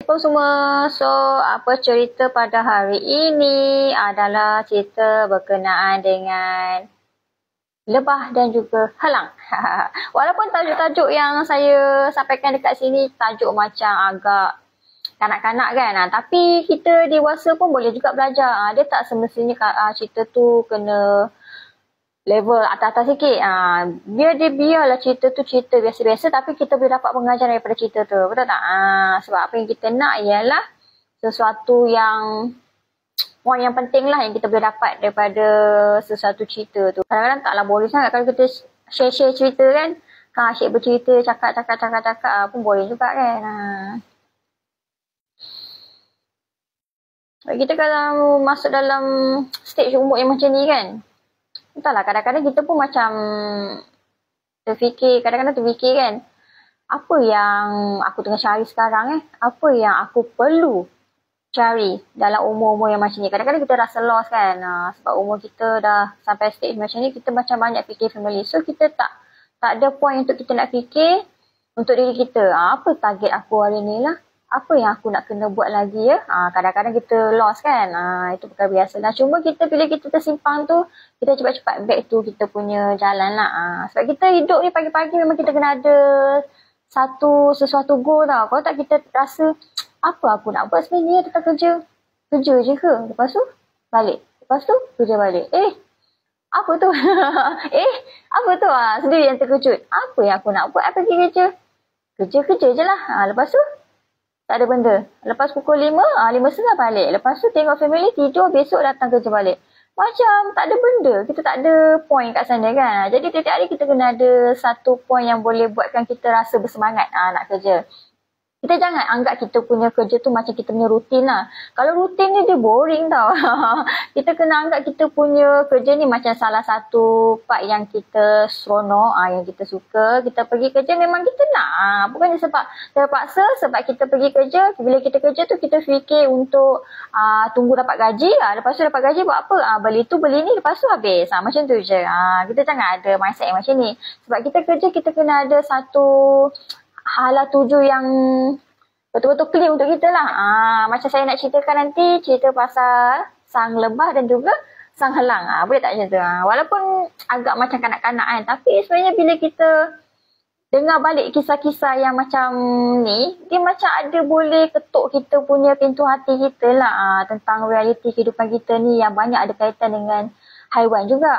Assalamualaikum semua. So, apa cerita pada hari ini adalah cerita berkenaan dengan lebah dan juga helang. Walaupun tajuk-tajuk yang saya sampaikan dekat sini tajuk macam agak kanak-kanak kan, tapi kita dewasa pun boleh juga belajar. Dia tak semestinya cerita tu kena level atas-atas sikit. Biarlah cerita tu cerita biasa-biasa tapi kita boleh dapat pengajaran daripada cerita tu. Betul tak? Sebab apa yang kita nak ialah sesuatu yang poin yang penting lah yang kita boleh dapat daripada sesuatu cerita tu. Kadang-kadang taklah boleh sangat kalau kita share-share cerita kan. Asyik bercerita, cakap pun boleh juga kan. Kita kalau masuk dalam stage umur yang macam ni kan, entahlah, kadang-kadang kita pun macam terfikir kan, apa yang aku tengah cari sekarang apa yang aku perlu cari dalam umur-umur yang macam ni. Kadang-kadang kita rasa lost kan, sebab umur kita dah sampai stage macam ni, kita macam banyak fikir family. So kita tak ada point untuk kita nak fikir untuk diri kita. Apa target aku hari ni lah, apa yang aku nak kena buat lagi ya. Kadang-kadang kita lost kan. Itu perkara biasa lah. Cuma kita bila kita tersimpang tu, kita cepat-cepat back tu kita punya jalan lah. Sebab kita hidup ni pagi-pagi memang kita kena ada sesuatu goal tau. Kalau tak kita rasa, apa aku nak buat sebenarnya tentang kerja? Kerja je ke? Lepas tu balik. Lepas tu kerja balik. Apa tu? Apa tu? Sendiri yang terkejut. Apa yang aku nak buat pergi kerja? Kerja je lah. Lepas tu tak ada benda. Lepas pukul 5, 5.30 balik. Lepas tu tengok family, tidur, besok datang kerja balik. Macam tak ada benda. Kita tak ada point kat sana kan. Jadi tiap-tiap hari kita kena ada satu point yang boleh buatkan kita rasa bersemangat nak kerja. Kita jangan anggap kita punya kerja tu macam kita punya rutin lah. Kalau rutin ni dia boring tau. Kita kena anggap kita punya kerja ni macam salah satu part yang kita seronok, yang kita suka. Kita pergi kerja memang kita nak. Bukannya sebab terpaksa, sebab kita pergi kerja. Bila kita kerja tu kita fikir untuk tunggu dapat gaji. Lepas tu dapat gaji buat apa? Beli tu beli ni, lepas tu habis. Macam tu je. Kita jangan ada mindset yang macam ni. Sebab kita kerja kita kena ada satu hala tuju yang betul-betul clear untuk kita lah. Macam saya nak ceritakan nanti, cerita pasal sang lebah dan juga sang helang. Boleh tak macam tu? Walaupun agak macam kanak-kanak kan, tapi sebenarnya bila kita dengar balik kisah-kisah yang macam ni, dia macam ada boleh ketuk kita punya pintu hati kita lah, tentang realiti kehidupan kita ni yang banyak ada kaitan dengan haiwan juga.